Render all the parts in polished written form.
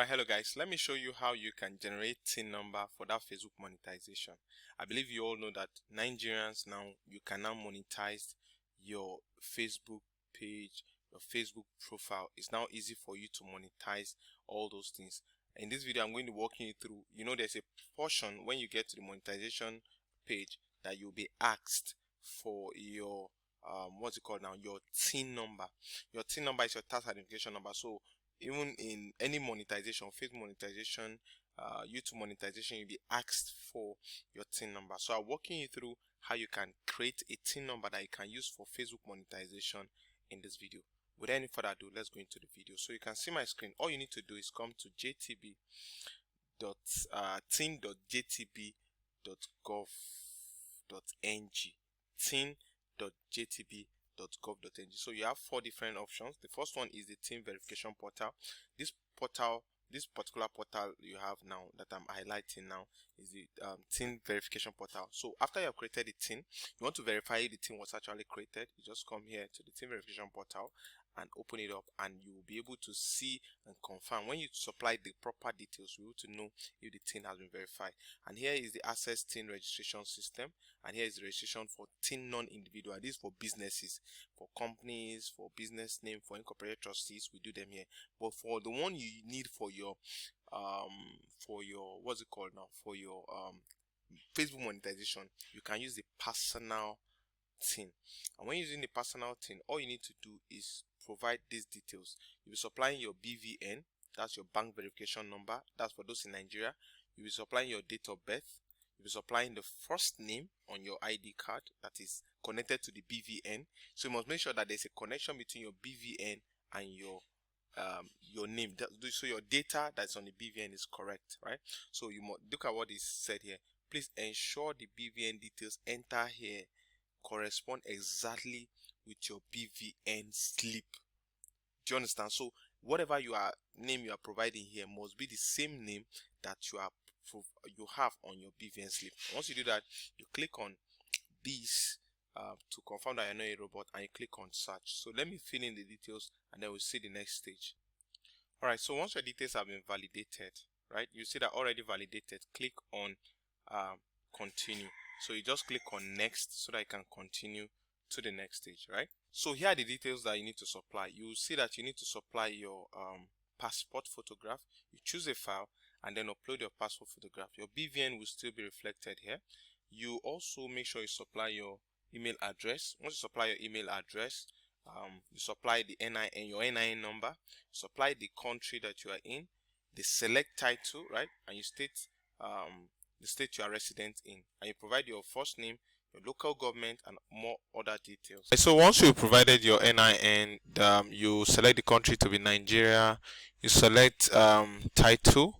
Alright, hello guys. Let me show you how you can generate TIN number for that Facebook monetization. I believe you all know that Nigerians now, you can now monetize your Facebook page, your Facebook profile. It's now easy for you to monetize all those things. In this video, I'm going to walk you through, there's a portion when you get to the monetization page that you'll be asked for your what's it called now, your TIN number. Your TIN number is your tax identification number. So even in any monetization, Facebook monetization, YouTube monetization, you'll be asked for your TIN number. So I'm walking you through how you can create a TIN number that you can use for Facebook monetization in this video. Without any further ado, let's go into the video. So you can see my screen. All you need to do is come to tin.jtb.gov.ng, tin.jtb.gov.ng. So you have four different options. The first one is the TIN verification portal. This particular portal you have now that I'm highlighting now is the TIN verification portal. So after you have created the TIN, you want to verify if the TIN was actually created. You just come here to the TIN verification portal and open it up, and you will be able to see and confirm. When you supply the proper details, you'll be able to know if the TIN has been verified. And here is the access TIN registration system, and here is the registration for TIN non-individual. This is for businesses, for companies, for business name, for incorporated trustees. We do them here. But for the one you need for your what's it called now, for your Facebook monetization, you can use the personal TIN. And when using the personal TIN, all you need to do is provide these details. You'll be supplying your BVN, that's your bank verification number, that's for those in Nigeria. You'll be supplying your date of birth. You'll be supplying the first name on your ID card that is connected to the BVN. So you must make sure that there's a connection between your BVN and your name, so your data that's on the BVN is correct, right? So you must look at what is said here. Please ensure the BVN details enter here correspond exactly with your BVN slip. Do you understand? So whatever name you are providing here must be the same name that you have on your BVN slip. Once you do that, you click on this to confirm that you're not a robot, and you click on search. So let me fill in the details, and then we'll see the next stage. Alright, so once your details have been validated, right, you see that already validated. Click on continue. So you just click on next so that you can continue to the next stage, right? So here are the details that you need to supply. You will see that you need to supply your passport photograph. You choose a file and then upload your passport photograph. Your BVN will still be reflected here. You also make sure you supply your email address. Once you supply your email address, you supply the NIN, your NIN number, you supply the country that you are in, the select title, right? And you state the state you are resident in, and you provide your first name, your local government, and more other details. So once you provided your NIN, you select the country to be Nigeria. You select title,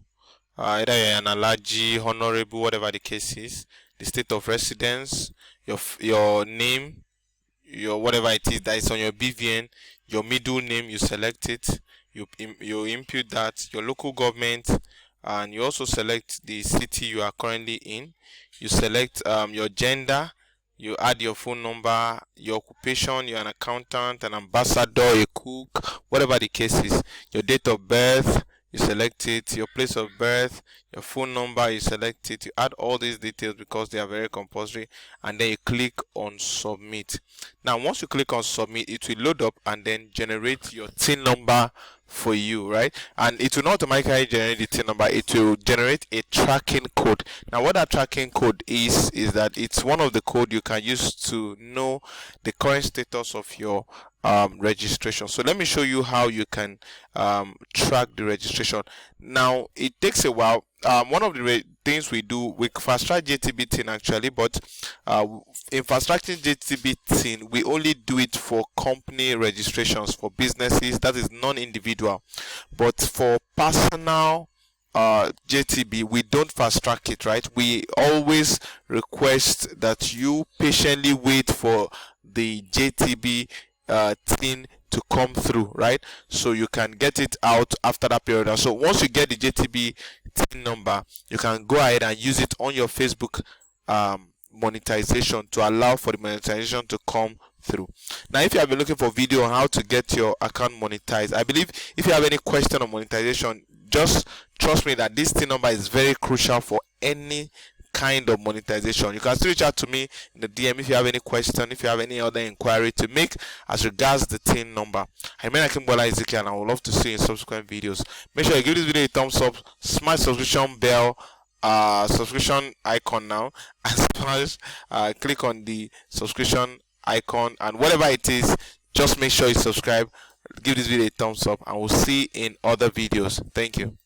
either you're an Alhaji, honorable, whatever the case is, the state of residence, your name, your whatever it is that is on your BVN, your middle name, you select it, you input that, your local government, and you also select the city you are currently in. You select your gender, you add your phone number, your occupation, you're an accountant, an ambassador, a cook, whatever the case is. Your date of birth, you select it, your place of birth, your phone number, you select it. You add all these details because they are very compulsory, and then you click on submit. Now once you click on submit, it will load up and then generate your TIN number for you, right? And it will not automatically generate the TIN number, it will generate a tracking code. Now what that tracking code is that it's one of the code you can use to know the current status of your registration. So let me show you how you can track the registration. Now it takes a while. One of the things we do, we fast track JTB TIN actually, but in fast tracking JTB TIN, we only do it for company registrations, for businesses, that is non-individual. But for personal JTB, we don't fast track it, right? We always request that you patiently wait for the JTB TIN to come through, right? So you can get it out after that period. And so once you get the JTB TIN number, you can go ahead and use it on your Facebook monetization to allow for the monetization to come through. Now if you have been looking for video on how to get your account monetized, I believe if you have any question on monetization, just trust me that this tin number is very crucial for any kind of monetization. You can still reach out to me in the DM if you have any question, if you have any other inquiry to make as regards the tin number. I mean, Akimbola Ezekiel, and I would love to see you in subsequent videos. Make sure you give this video a thumbs up, smash subscription bell, subscription icon now, and smash click on the subscription icon, and whatever it is, just make sure you subscribe, give this video a thumbs up, and we'll see you in other videos. Thank you.